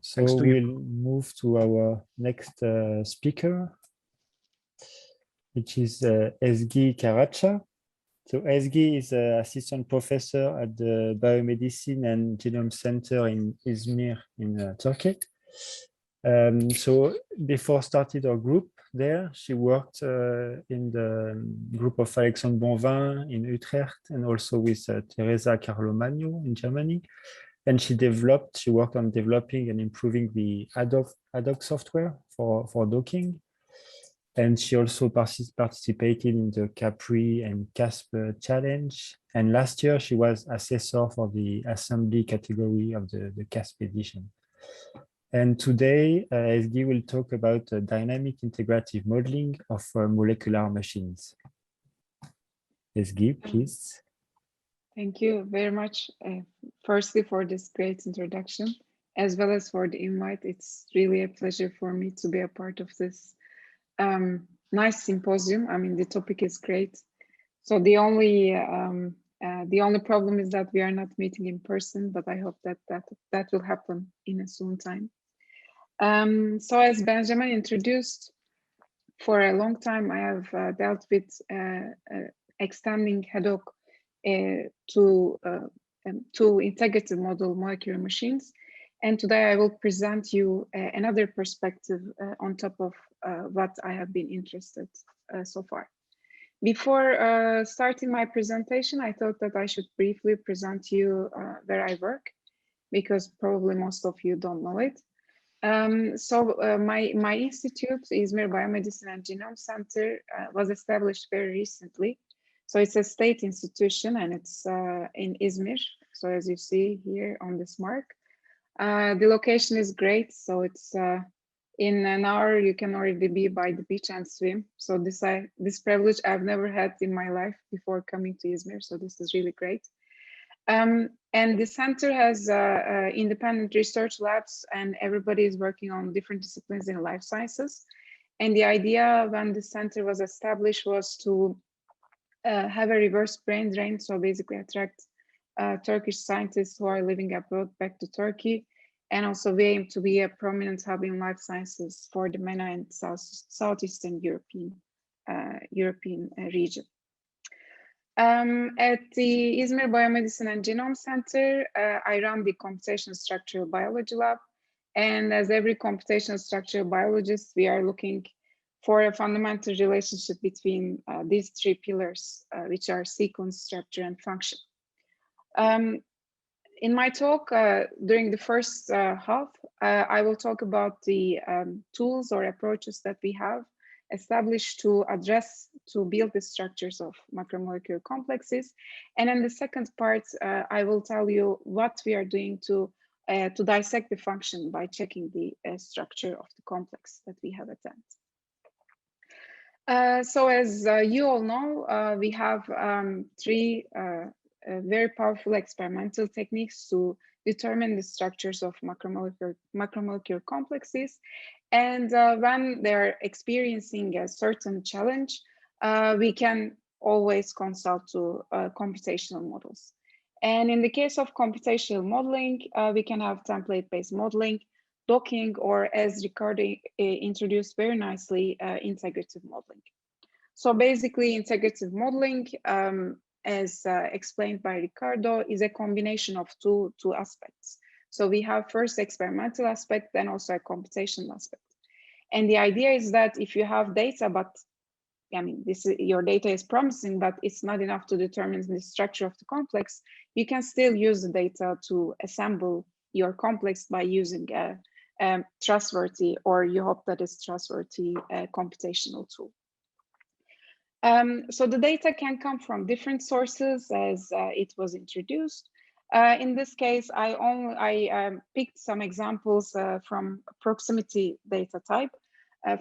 So we'll move to our next speaker, which is Ezgi Karaca. So Ezgi is an assistant professor at the Biomedicine and Genome Center in Izmir in Turkey. So before starting our group there, she worked in the group of Alexandre Bonvin in Utrecht and also with Teresa Carlo-Magno in Germany. And she worked on developing and improving the ad hoc software for docking. And she also participated in the Capri and CASP challenge. And last year, she was assessor for the assembly category of the CASP edition. And today, Ezgi will talk about dynamic integrative modeling of molecular machines. Ezgi, please. Thank you very much, firstly, for this great introduction, as well as for the invite. It's really a pleasure for me to be a part of this nice symposium. I mean, the topic is great. So the only problem is that we are not meeting in person, but I hope that will happen in a soon time. So as Benjamin introduced, for a long time I have dealt with extending ad hoc to integrative model molecular machines. And today I will present you another perspective on top of what I have been interested so far. Before starting my presentation, I thought that I should briefly present you where I work, because probably most of you don't know it. My institute, Izmir Biomedicine and Genome Center, was established very recently. So it's a state institution and it's in Izmir. So as you see here on this mark, the location is great. So it's in an hour you can already be by the beach and swim. So this privilege I've never had in my life before coming to Izmir. So this is really great. And the center has independent research labs, and everybody is working on different disciplines in life sciences. And the idea when the center was established was to have a reverse brain drain. So basically attract Turkish scientists who are living abroad back to Turkey. And also we aim to be a prominent hub in life sciences for the MENA and Southeastern European region. At the Izmir Biomedicine and Genome Center, I run the computational structural biology lab. And as every computational structural biologist, we are looking for a fundamental relationship between these three pillars, which are sequence, structure, and function. In my talk, during the first half, I will talk about the tools or approaches that we have established to build the structures of macromolecular complexes. And in the second part, I will tell you what we are doing to dissect the function by checking the structure of the complex that we have at hand. So as you all know, we have three very powerful experimental techniques to determine the structures of macromolecular complexes. And when they're experiencing a certain challenge, we can always consult to computational models. And in the case of computational modeling, we can have template-based modeling, docking, or as Ricardo introduced very nicely, integrative modeling. So basically, integrative modeling, as explained by Ricardo, is a combination of two aspects. So we have first experimental aspect, then also a computational aspect. And the idea is that if you have data, but I mean, your data is promising, but it's not enough to determine the structure of the complex, you can still use the data to assemble your complex by using a trustworthy, or you hope that it's trustworthy, computational tool. So the data can come from different sources, as it was introduced. In this case, I picked some examples from proximity data type.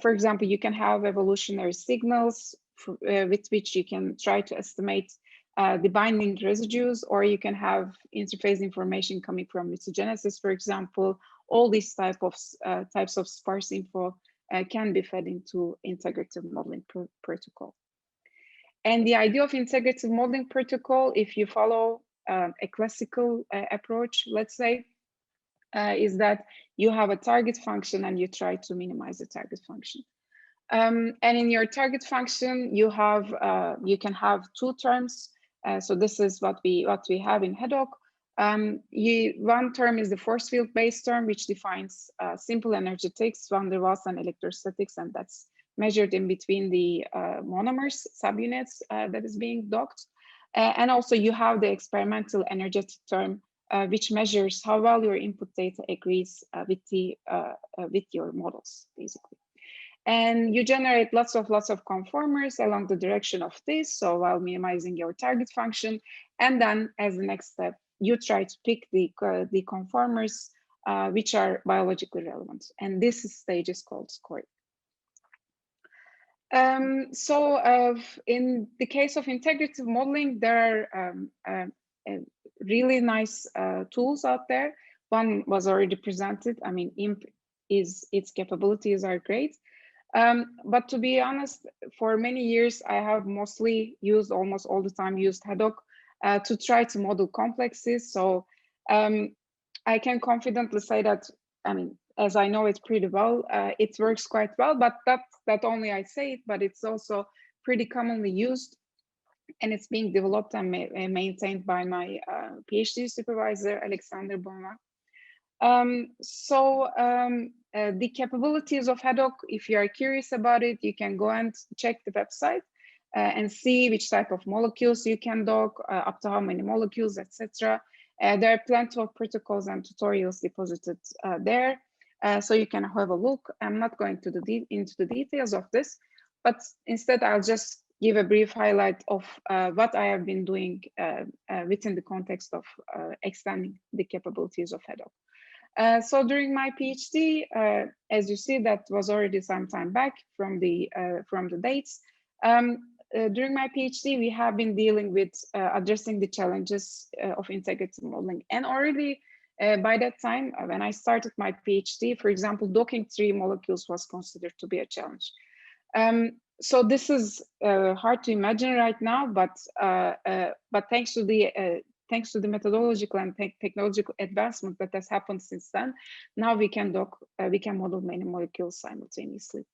For example, you can have evolutionary signals with which you can try to estimate the binding residues, or you can have interface information coming from mutagenesis, for example. All these types of sparse info can be fed into integrative modeling protocol. And the idea of integrative modeling protocol, if you follow a classical approach, let's say, is that you have a target function and you try to minimize the target function. And in your target function, you can have two terms. So this is what we have in HEDOC. One term is the force field based term, which defines simple energetics, van der Waals, and electrostatics, and that's measured in between the monomers subunits that is being docked. And also you have the experimental energetic term, which measures how well your input data agrees with your models, basically. And you generate lots of conformers along the direction of this, so while minimizing your target function. And then as the next step, you try to pick the conformers which are biologically relevant. And this stage is called scoring. In the case of integrative modeling, there are really nice tools out there. One was already presented. I mean, IMP its capabilities are great. But to be honest, for many years, I have mostly used, almost all the time, used HEDOC to try to model complexes. So I can confidently say that, I mean, as I know it pretty well, it works quite well, but that only I say it, but it's also pretty commonly used, and it's being developed and maintained by my PhD supervisor, Alexander Bonva. The capabilities of HEDOC, if you are curious about it, you can go and check the website and see which type of molecules you can dock, up to how many molecules, etc. There are plenty of protocols and tutorials deposited there, so you can have a look. I'm not going to into the details of this, but instead I'll just give a brief highlight of what I have been doing within the context of extending the capabilities of HEDOC. So during my PhD, as you see, that was already some time back from the dates. During my PhD, we have been dealing with addressing the challenges of integrative modeling. And already by that time, when I started my PhD, for example, docking 3 molecules was considered to be a challenge. So this is hard to imagine right now, but thanks to the methodological and technological advancement that has happened since then, now we can model many molecules simultaneously.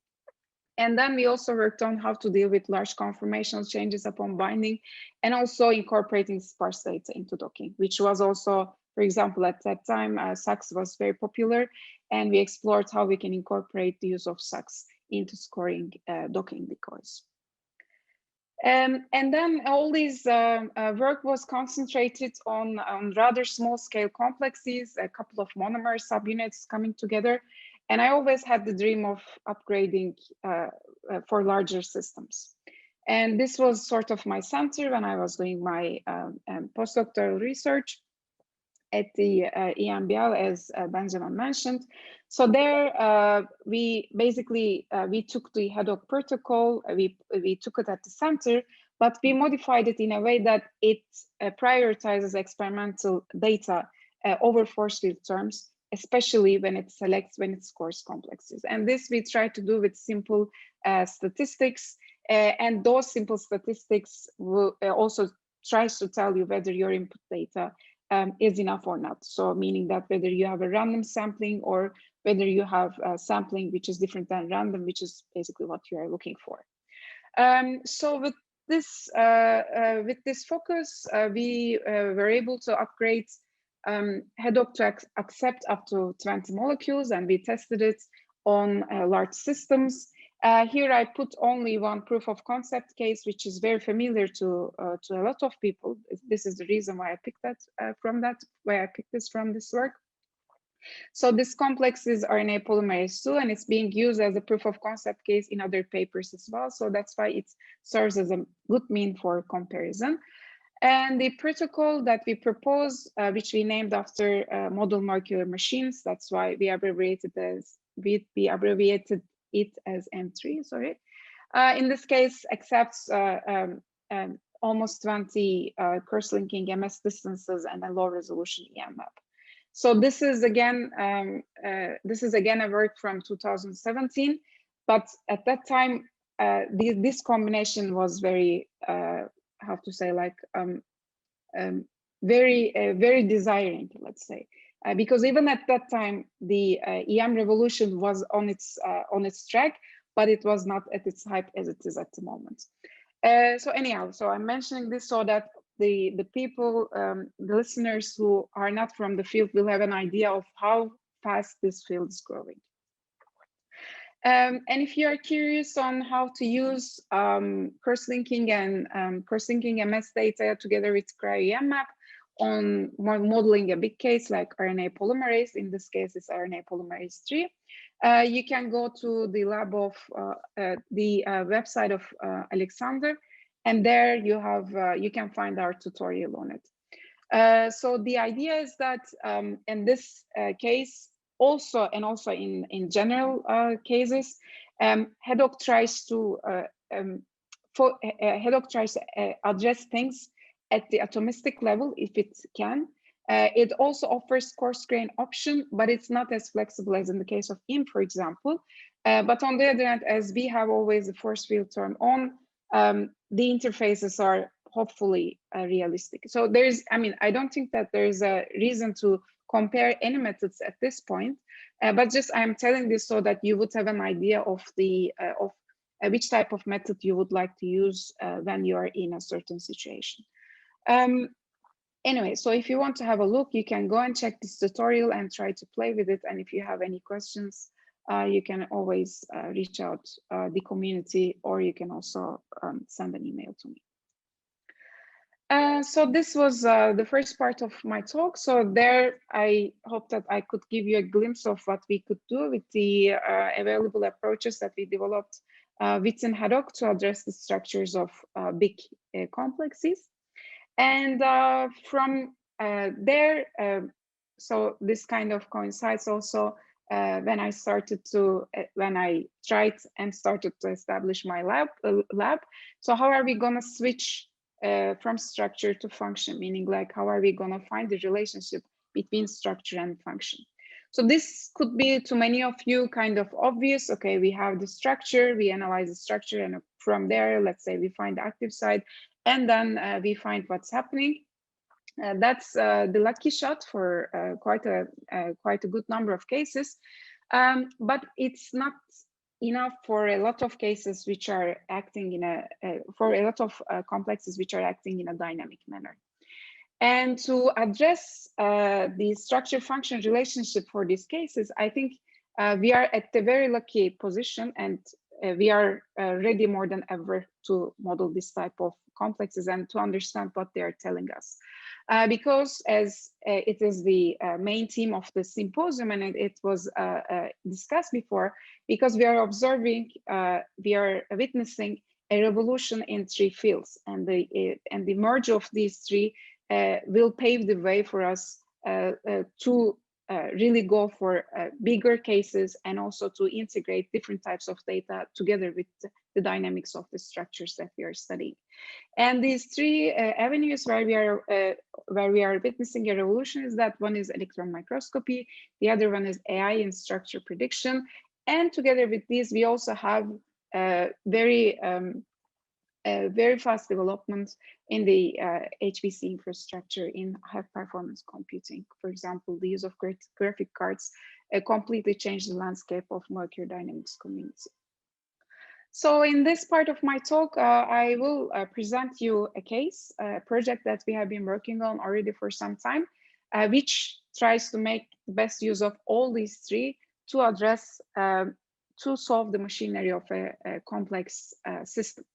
And then we also worked on how to deal with large conformational changes upon binding, and also incorporating sparse data into docking, which was also, for example, at that time, SACS was very popular, and we explored how we can incorporate the use of SACS into scoring docking decoys. And then all this work was concentrated on rather small scale complexes, a couple of monomer subunits coming together. And I always had the dream of upgrading for larger systems. And this was sort of my center when I was doing my postdoctoral research at the EMBL, as Benjamin mentioned. So there, we basically, we took the HEDOC protocol, we took it at the center, but we modified it in a way that it prioritizes experimental data over force field terms, especially when it scores complexes. And this we try to do with simple statistics, and those simple statistics will also tries to tell you whether your input data is enough or not. So meaning that whether you have a random sampling or whether you have sampling which is different than random, which is basically what you are looking for. So with this focus, we were able to upgrade HEDOC to accept up to 20 molecules, and we tested it on large systems. Here I put only one proof of concept case, which is very familiar to a lot of people. This is the reason why I picked this from this work. So this complex is RNA polymerase 2, and it's being used as a proof of concept case in other papers as well. So that's why it serves as a good mean for comparison. And the protocol that we propose, which we named after model molecular machines, that's why we abbreviated it as M3, sorry. In this case, accepts almost 20 cross-linking MS distances and a low resolution EM map. So this is again a work from 2017, but at that time, this combination was very, how to say, like very desiring, let's say. because even at that time, the EM revolution was on its track, but it was not at its hype as it is at the moment. So anyhow, so I'm mentioning this so that the people, the listeners who are not from the field will have an idea of how fast this field is growing. And if you are curious on how to use cross-linking and cross-linking MS data together with cryo-EM-map on modeling a big case like RNA polymerase, in this case it's RNA polymerase 3, you can go to the lab of the website of Alexander, and there you have you can find our tutorial on it. So the idea is that in this case, also in general cases, HEDOC tries to address things at the atomistic level if it can. It also offers coarse grain option, but it's not as flexible as in the case of IM, for example. But on the other hand, as we have always the force field term on, the interfaces are hopefully realistic. So there's, I mean, I don't think that there's a reason to compare any methods at this point, but just I'm telling this so that you would have an idea of the which type of method you would like to use when you are in a certain situation. Anyway, so if you want to have a look, you can go and check this tutorial and try to play with it. And if you have any questions, you can always reach out the community, or you can also send an email to me. So this was the first part of my talk. So there, I hope that I could give you a glimpse of what we could do with the available approaches that we developed within HEDOC to address the structures of big complexes. And from there, so this kind of coincides also when I started to, when I tried and started to establish my lab. So how are we gonna switch from structure to function? Meaning like, how are we gonna find the relationship between structure and function? So this could be to many of you kind of obvious. Okay, we have the structure, we analyze the structure, and from there, let's say we find the active site, and then we find what's happening. That's the lucky shot for quite a good number of cases, but it's not enough for a lot of cases which are acting in a for a lot of complexes which are acting in a dynamic manner. And to address the structure-function relationship for these cases, I think we are at a very lucky position, and we are ready more than ever to model this type of complexes and to understand what they are telling us. Because as it is the main theme of the symposium, and it was discussed before, because we are observing, we are witnessing a revolution in three fields, and the merge of these three will pave the way for us to really go for bigger cases, and also to integrate different types of data together with the dynamics of the structures that we are studying. And these three avenues where we are witnessing a revolution is that one is electron microscopy, the other one is AI in structure prediction, and together with these we also have very fast development in the HPC infrastructure in high performance computing. For example, the use of graphic cards completely changed the landscape of molecular dynamics community. So in this part of my talk, I will present you a case, a project that we have been working on already for some time, which tries to make the best use of all these three to address, to solve the machinery of a complex system.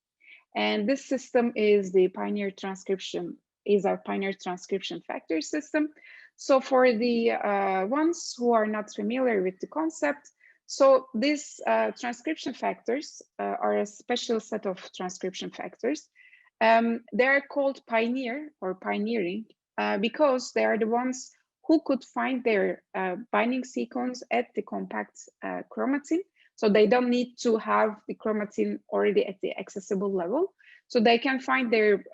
And this system is the Pioneer transcription, is our Pioneer transcription factor system. So for the ones who are not familiar with the concept, so these transcription factors are a special set of transcription factors. They're called Pioneer or pioneering because they are the ones who could find their binding sequence at the compact chromatin. So they don't need to have the chromatin already at the accessible level. So they can find their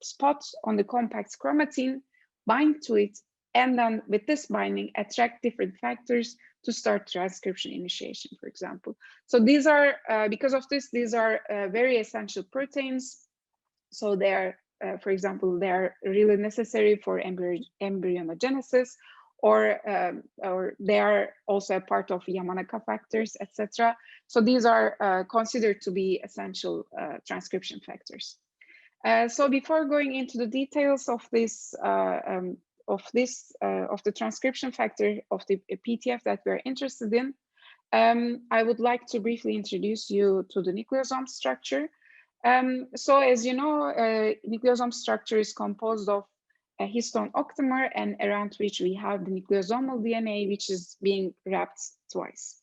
spots on the compact chromatin, bind to it, and then with this binding, attract different factors to start transcription initiation, for example. So these are, because of this, these are very essential proteins. So they are, for example, they are really necessary for embryogenesis, or they are also a part of Yamanaka factors, etc. So these are considered to be essential transcription factors. So before going into the details of this, of the transcription factor of the PTF that we're interested in, I would like to briefly introduce you to the nucleosome structure. So as you know, nucleosome structure is composed of a histone octamer, and around which we have the nucleosomal DNA, which is being wrapped twice.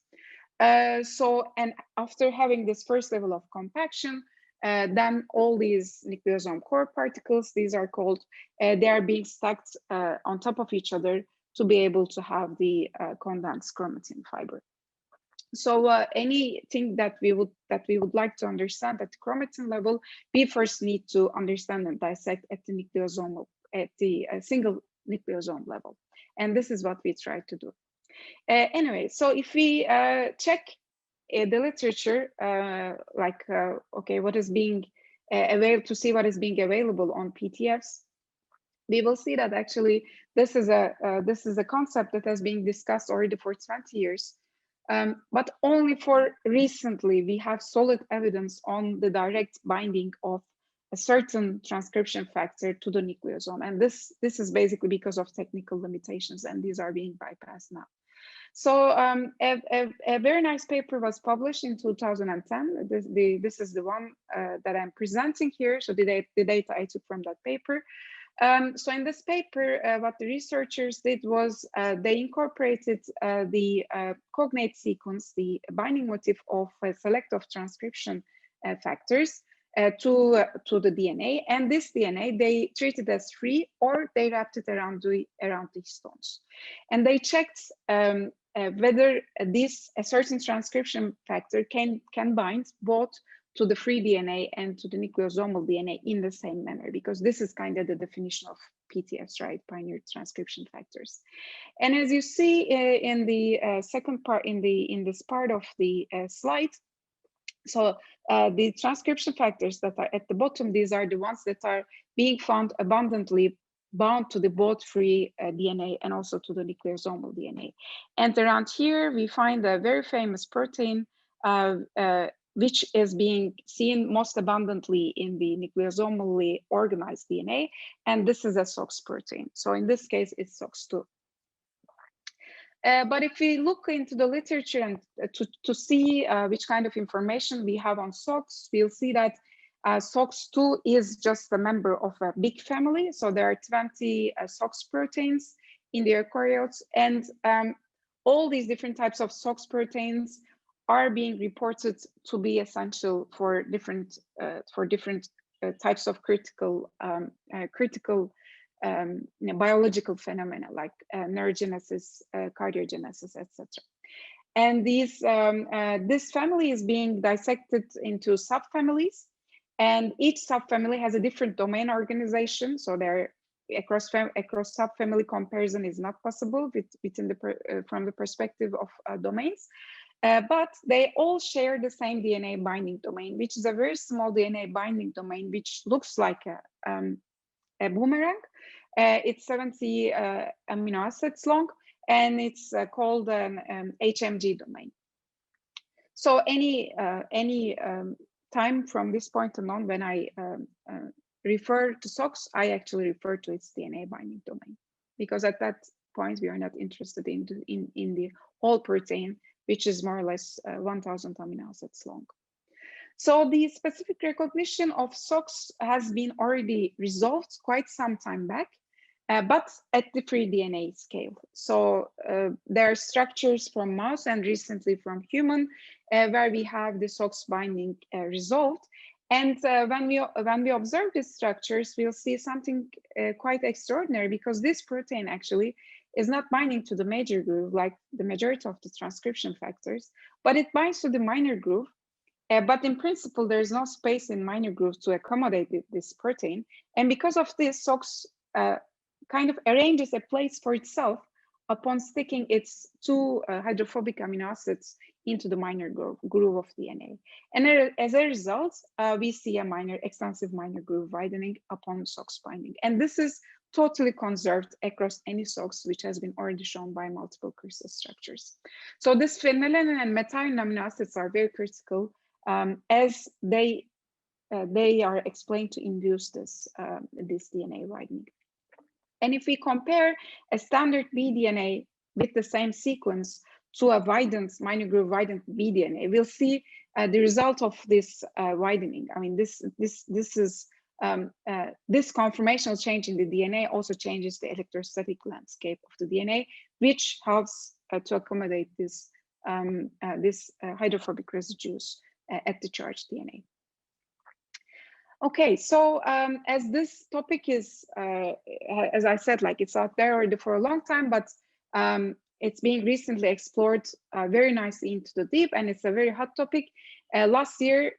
And after having this first level of compaction, then all these nucleosome core particles, these are called, they are being stacked on top of each other to be able to have the condensed chromatin fiber. So anything that we would like to understand at the chromatin level, we first need to understand and dissect at the nucleosomal, at the single nucleosome level, and this is what we try to do. Anyway, so if we check the literature, okay, what is being available, to see what is being available on PTFs, we will see that actually this is a concept that has been discussed already for 20 years. But only for recently, we have solid evidence on the direct binding of a certain transcription factor to the nucleosome. And this is basically because of technical limitations, and these are being bypassed now. So a very nice paper was published in 2010. This is the one that I'm presenting here. So the data I took from that paper. So in this paper, what the researchers did was they incorporated the cognate sequence, the binding motif of a select of transcription factors to the DNA, and this DNA they treated as free, or they wrapped it around the histones, and they checked whether a certain transcription factor can bind both to the free DNA and to the nucleosomal DNA in the same manner, because this is kind of the definition of PTFs, right? Pioneer transcription factors. And as you see in the second part, in this part of the slide, so the transcription factors that are at the bottom, these are the ones that are being found abundantly bound to the both free DNA and also to the nucleosomal DNA. And around here, we find a very famous protein which is being seen most abundantly in the nucleosomally organized DNA, and this is a SOX protein. So in this case, it's SOX2. But if we look into the literature and to see which kind of information we have on SOX, we'll see that SOX2 is just a member of a big family. So there are 20 SOX proteins in the eukaryotes, and all these different types of SOX proteins are being reported to be essential for different types of critical biological phenomena like neurogenesis, cardiogenesis, etc. And these this family is being dissected into subfamilies, and each subfamily has a different domain organization. So there, across subfamily comparison is not possible within the from the perspective of domains. But they all share the same DNA binding domain, which is a very small DNA binding domain, which looks like a boomerang. It's 70 amino acids long, and it's called an HMG domain. So any time from this point on, when I refer to SOX, I actually refer to its DNA binding domain, because at that point we are not interested in the whole protein, which is more or less 1,000 amino acids long. So the specific recognition of SOX has been already resolved quite some time back, but at the free DNA scale. So there are structures from mouse and recently from human where we have the SOX binding resolved. And when we observe these structures, we'll see something quite extraordinary, because this protein actually is not binding to the major groove like the majority of the transcription factors, but it binds to the minor groove. But in principle, there is no space in minor grooves to accommodate this protein. And because of this, SOX kind of arranges a place for itself upon sticking its two hydrophobic amino acids into the minor groove of DNA. And as a result, we see a extensive minor groove widening upon SOX binding. And this is totally conserved across any SOX, which has been already shown by multiple crystal structures. So this phenylalanine and methionine amino acids are very critical as they are explained to induce this DNA widening. And if we compare a standard bDNA with the same sequence to a widened, minor groove widened bDNA, we'll see the result of this widening. I mean, this conformational change in the DNA also changes the electrostatic landscape of the DNA, which helps to accommodate this hydrophobic residues at the charged DNA. Okay, so as this topic is, as I said, like it's out there already for a long time, but it's being recently explored very nicely into the deep, and it's a very hot topic. Last year,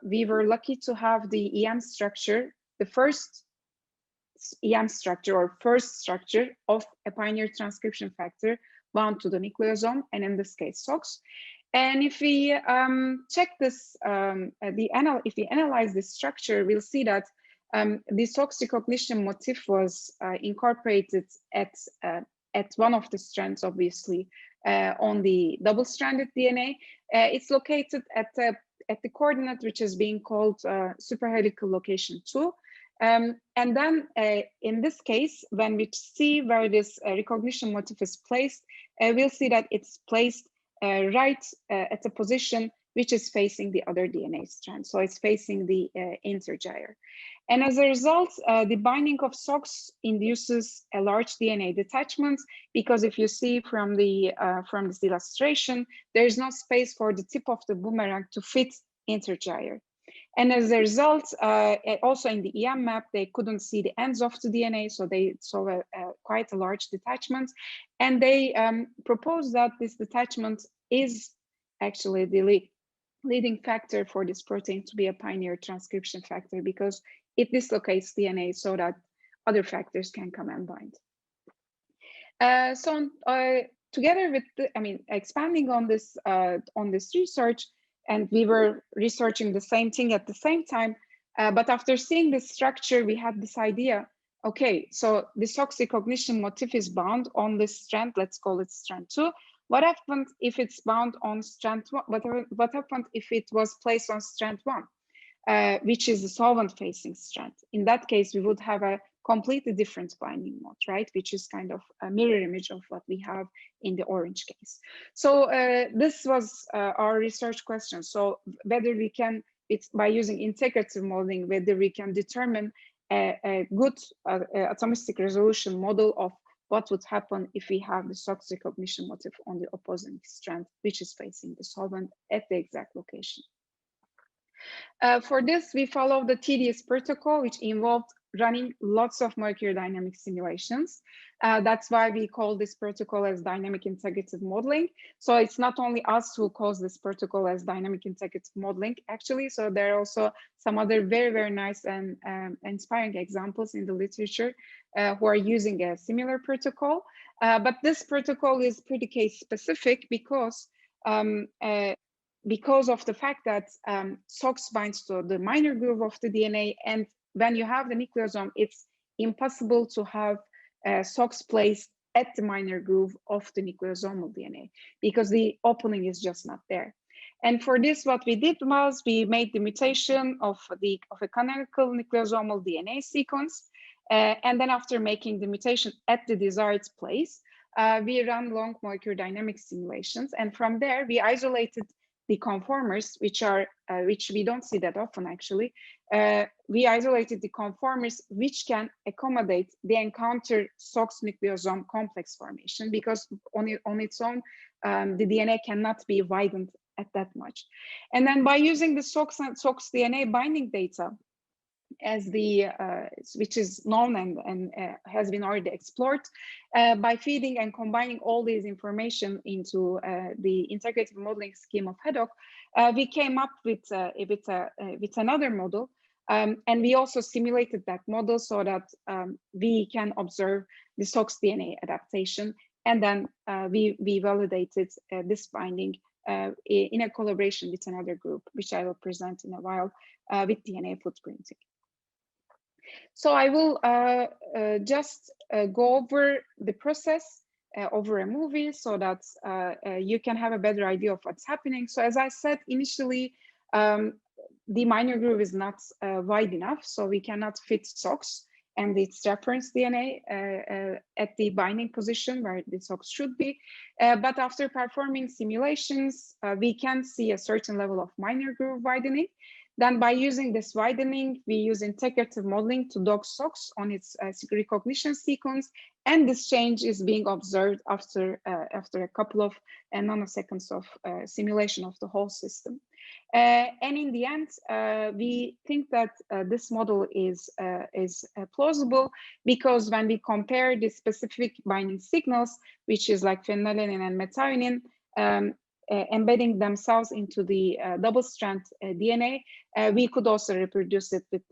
we were lucky to have the EM structure, the first EM structure or first structure of a pioneer transcription factor bound to the nucleosome, and in this case, SOX. And if we check this, if we analyze this structure, we'll see that the SOX recognition motif was incorporated at one of the strands, obviously, on the double-stranded DNA. It's located at the coordinate which is being called superhelical location 2. And then in this case, when we see where this recognition motif is placed, we'll see that it's placed right at a position which is facing the other DNA strand. So it's facing the intergyre. And as a result, the binding of SOX induces a large DNA detachment, because if you see from this illustration, there is no space for the tip of the boomerang to fit intergyre. And as a result, also in the EM map, they couldn't see the ends of the DNA, so they saw quite a large detachment. And they proposed that this detachment is actually the leading factor for this protein to be a pioneer transcription factor, because it dislocates DNA so that other factors can come and bind. Together with, expanding on this research, and we were researching the same thing at the same time, but after seeing this structure, we had this idea, okay, so the SOX recognition motif is bound on this strand, let's call it strand 2. What happened if it's bound on strand 1? What happened if it was placed on strand 1, which is the solvent-facing strand? In that case, we would have a completely different binding mode, right? Which is kind of a mirror image of what we have in the orange case. So this was our research question. So whether we can, by using integrative modeling, whether we can determine a good atomistic resolution model of what would happen if we have the SOX recognition motif on the opposing strand, which is facing the solvent at the exact location. For this, we follow the tedious protocol, which involved running lots of molecular dynamic simulations. That's why we call this protocol as dynamic integrative modeling. So it's not only us who calls this protocol as dynamic integrative modeling, actually. So there are also some other very, very nice and inspiring examples in the literature who are using a similar protocol. But this protocol is pretty case specific because of the fact that SOX binds to the minor groove of the DNA, and when you have the nucleosome, it's impossible to have SOX placed at the minor groove of the nucleosomal DNA because the opening is just not there. And for this, what we did was we made the mutation of a canonical nucleosomal DNA sequence, and then after making the mutation at the desired place, we ran long molecular dynamic simulations, and from there we isolated the conformers, which we don't see that often actually. We isolated the conformers which can accommodate the encounter SOX nucleosome complex formation, because on its own, the DNA cannot be widened at that much. And then by using the SOX and SOX DNA binding data, as which is known and has been already explored, by feeding and combining all these information into the integrative modeling scheme of HEDOC, we came up with another model, and we also simulated that model so that we can observe the SOX DNA adaptation, and then we validated this binding in a collaboration with another group, which I will present in a while, with DNA footprinting. So I will just go over the process over a movie so that you can have a better idea of what's happening. So as I said initially, the minor groove is not wide enough, so we cannot fit SOX and its reference DNA at the binding position where the SOX should be. But after performing simulations, we can see a certain level of minor groove widening. Then by using this widening, we use integrative modeling to dock SOX on its recognition sequence. And this change is being observed after a couple of nanoseconds of simulation of the whole system. And in the end, we think that this model is plausible because when we compare the specific binding signals, which is like phenylalanine and methionine, embedding themselves into the double-strand DNA, we could also reproduce it with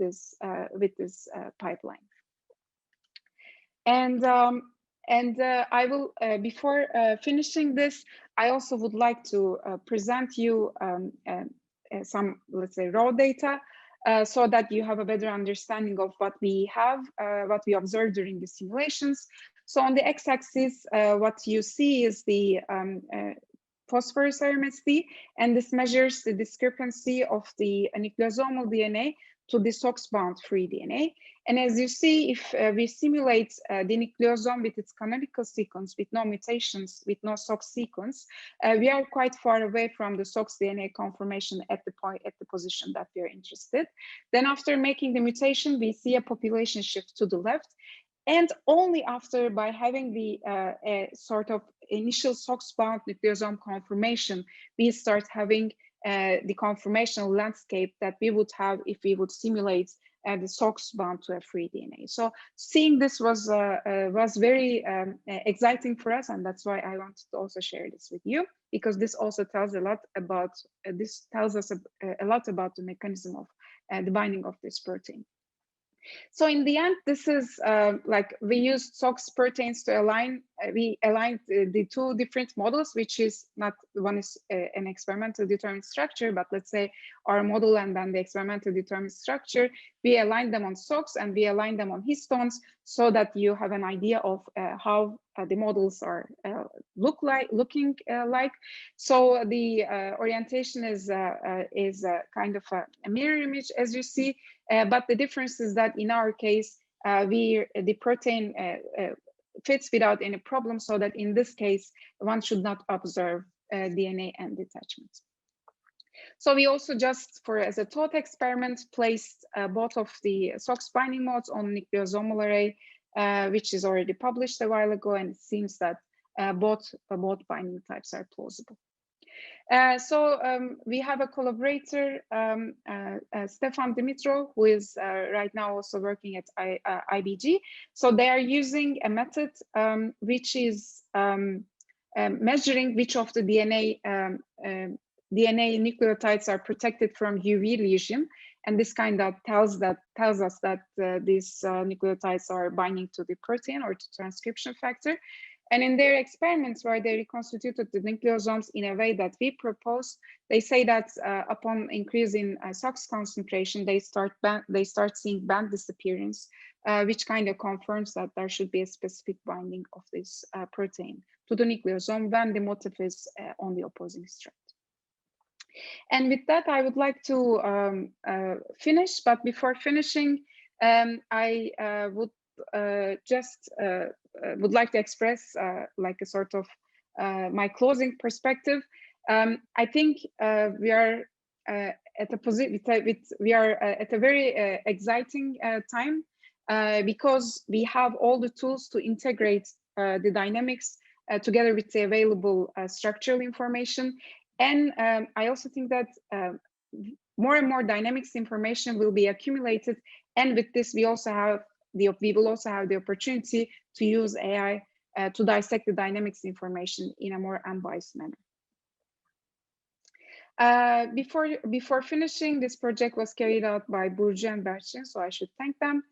this pipeline. And I will, before finishing this, I also would like to present you some, let's say, raw data so that you have a better understanding of what we have, what we observed during the simulations. So on the x-axis, what you see is the phosphorus RMSD, and this measures the discrepancy of the nucleosomal DNA to the SOX-bound free DNA. And as you see, if we simulate the nucleosome with its canonical sequence, with no mutations, with no SOX sequence, we are quite far away from the SOX DNA conformation at the position that we are interested. Then after making the mutation, we see a population shift to the left. And only after, by having the sort of initial SOX-bound nucleosome conformation, we start having the conformational landscape that we would have if we would simulate the SOX bound to a free DNA. So seeing this was very exciting for us, and that's why I wanted to also share this with you, because this also tells a lot about this tells us a lot about the mechanism of the binding of this protein. So in the end, this is like we used SOX proteins to align. We aligned the two different models, which is not one is an experimental determined structure, but let's say our model and then the experimental determined structure. We aligned them on SOX and we aligned them on histones so that you have an idea of how the models are looking like. So the orientation is kind of a mirror image, as you see. But the difference is that in our case, the protein fits without any problem, so that in this case, one should not observe DNA end detachment. So we also just, as a thought experiment, placed both of the SOX binding modes on nucleosomal array, which is already published a while ago, and it seems that both binding types are plausible. So we have a collaborator, Stefan Dimitrov, who is right now also working at IBG. So they are using a method which is measuring which of the DNA nucleotides are protected from UV lesion, and this kind of tells us that these nucleotides are binding to the protein or to transcription factor. And in their experiments where they reconstituted the nucleosomes in a way that we propose, they say that upon increase in SOX concentration, they start seeing band disappearance, which kind of confirms that there should be a specific binding of this protein to the nucleosome when the motif is on the opposing strand. And with that, I would like to finish. But before finishing, I would would like to express like a sort of my closing perspective. I think we are at a very exciting time because we have all the tools to integrate the dynamics together with the available structural information. And I also think that more and more dynamics information will be accumulated, and with this we will also have the opportunity to use AI to dissect the dynamics information in a more unbiased manner. Before finishing, this project was carried out by Burcu and Berçin, so I should thank them.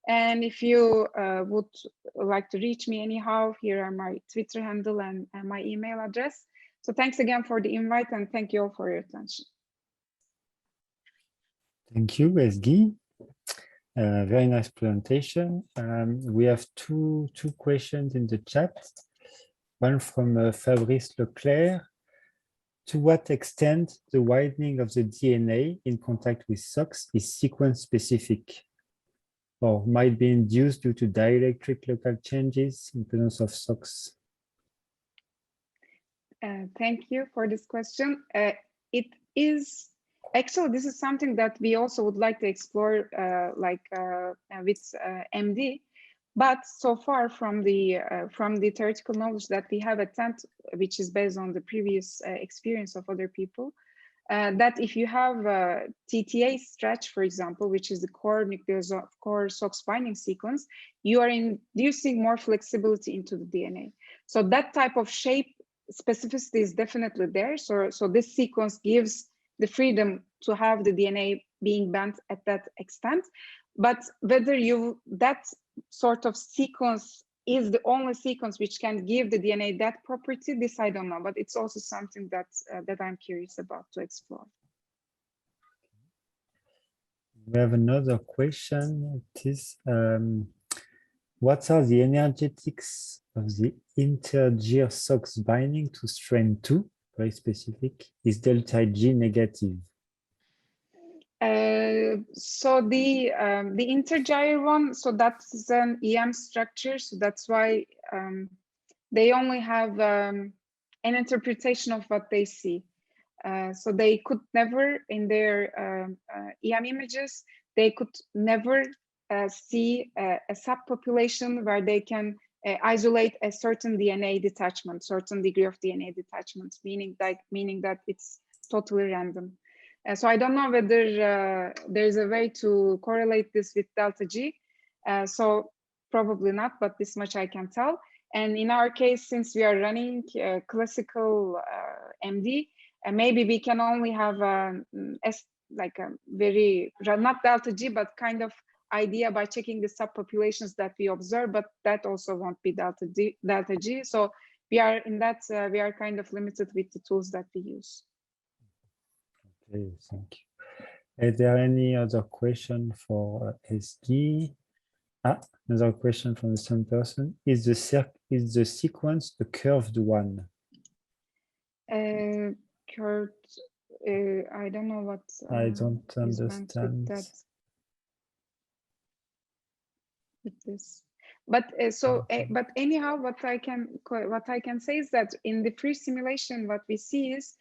And if you would like to reach me anyhow, here are my Twitter handle and my email address. So thanks again for the invite, and thank you all for your attention. Thank you, Ezgi. Very nice presentation. We have two questions in the chat. One from Fabrice Leclerc. To what extent the widening of the DNA in contact with SOX is sequence specific or might be induced due to dielectric local changes in presence of SOX? Thank you for this question. It is actually, this is something that we also would like to explore with MD. But so far from the theoretical knowledge that we have at TENT, which is based on the previous experience of other people, that if you have a TTA stretch, for example, which is the core SOX binding sequence, you are inducing more flexibility into the DNA. So that type of shape specificity is definitely there. So this sequence gives the freedom to have the DNA being bent at that extent. But whether that sort of sequence is the only sequence which can give the DNA that property, this I don't know, but it's also something that I'm curious about to explore. We have another question. It is, what are the energetics of the intergir SOX binding to strain 2? Very specific. Is delta G negative? So the intergyre one, so that's an EM structure, so that's why they only have an interpretation of what they see. So they could never, in their EM images, they could never see a subpopulation where they can isolate a certain DNA detachment, certain degree of DNA detachment, meaning that it's totally random. So I don't know whether there's a way to correlate this with delta G. So probably not, but this much I can tell. And in our case, since we are running classical MD, maybe we can only have like a very, not delta G, but kind of idea by checking the subpopulations that we observe, but that also won't be delta G. So we are in that, we are kind of limited with the tools that we use. Okay, thank you. Is there any other question for Ezgi? Another question from the same person. Is the sequence a curved one? Curved, I don't know what. I don't understand that. With this, but but anyhow, what I can say is that in the free simulation, what we see is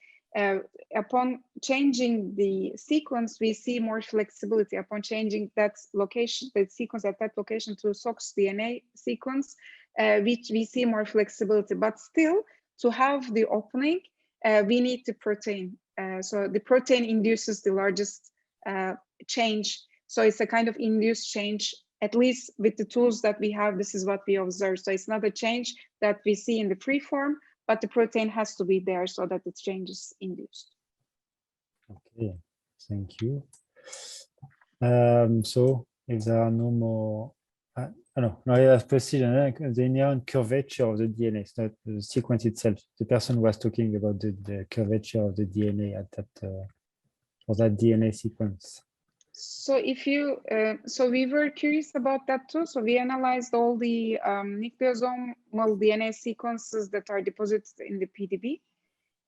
upon changing the sequence, we see more flexibility. Upon changing that location, the sequence at that location to SOX DNA sequence, which we see more flexibility. But still, to have the opening, we need the protein. So the protein induces the largest change. So it's a kind of induced change. At least with the tools that we have, this is what we observe. So it's not a change that we see in the free form, but the protein has to be there so that the change is induced. Okay, thank you. So if there are no more, no, I have precision, the inherent curvature of the DNA, it's not the sequence itself. The person was talking about the curvature of the DNA at that, for that DNA sequence. So if you, so we were curious about that too. So we analyzed all the nucleosomal DNA sequences that are deposited in the PDB.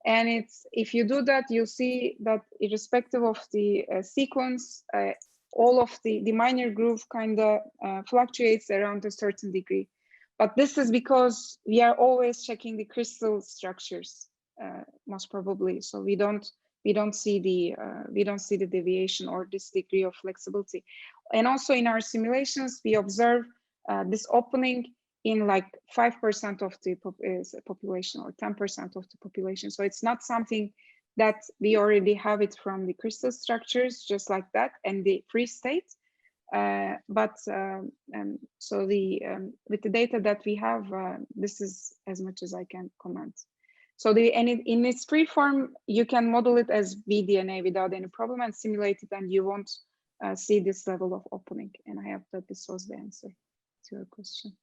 And it's, if you do that, you see that irrespective of the sequence, all of the minor groove kind of fluctuates around a certain degree. But this is because we are always checking the crystal structures, most probably. So we don't see the deviation or this degree of flexibility. And also in our simulations, we observe this opening in like 5% of the population or 10% of the population. So it's not something that we already have it from the crystal structures, just like that, and the free state. So with the data that we have, this is as much as I can comment. So in its free form, you can model it as vDNA without any problem and simulate it, and you won't see this level of opening. And I hope that this was the answer to your question.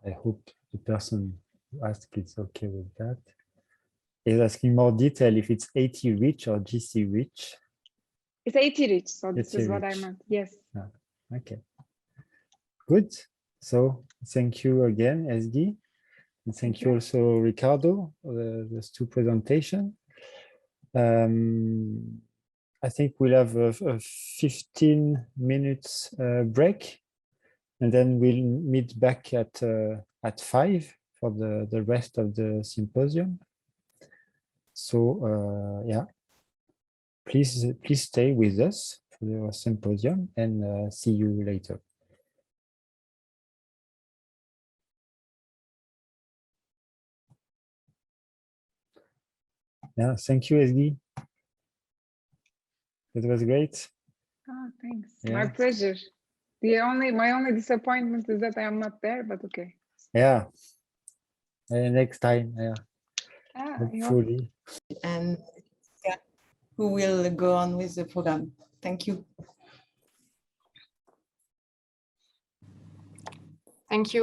I hope the person who asked is okay with that. Is asking more detail if it's AT rich or GC rich. It's 80 reach, so this 80 is what I reach. meant. Yes. Okay. Good. So thank you again, Ezgi. And thank you also, Ricardo, for those two presentations. I think we'll have a 15 minutes break, and then we'll meet back at 5 for the rest of the symposium. So yeah, please stay with us for the symposium, and see you later. Yeah, thank you, Ezgi. It was great. Oh, thanks. Yeah. My pleasure. My only disappointment is that I am not there, but okay. Yeah. Next time, yeah. Hopefully. And yeah, who will go on with the program. Thank you. Thank you.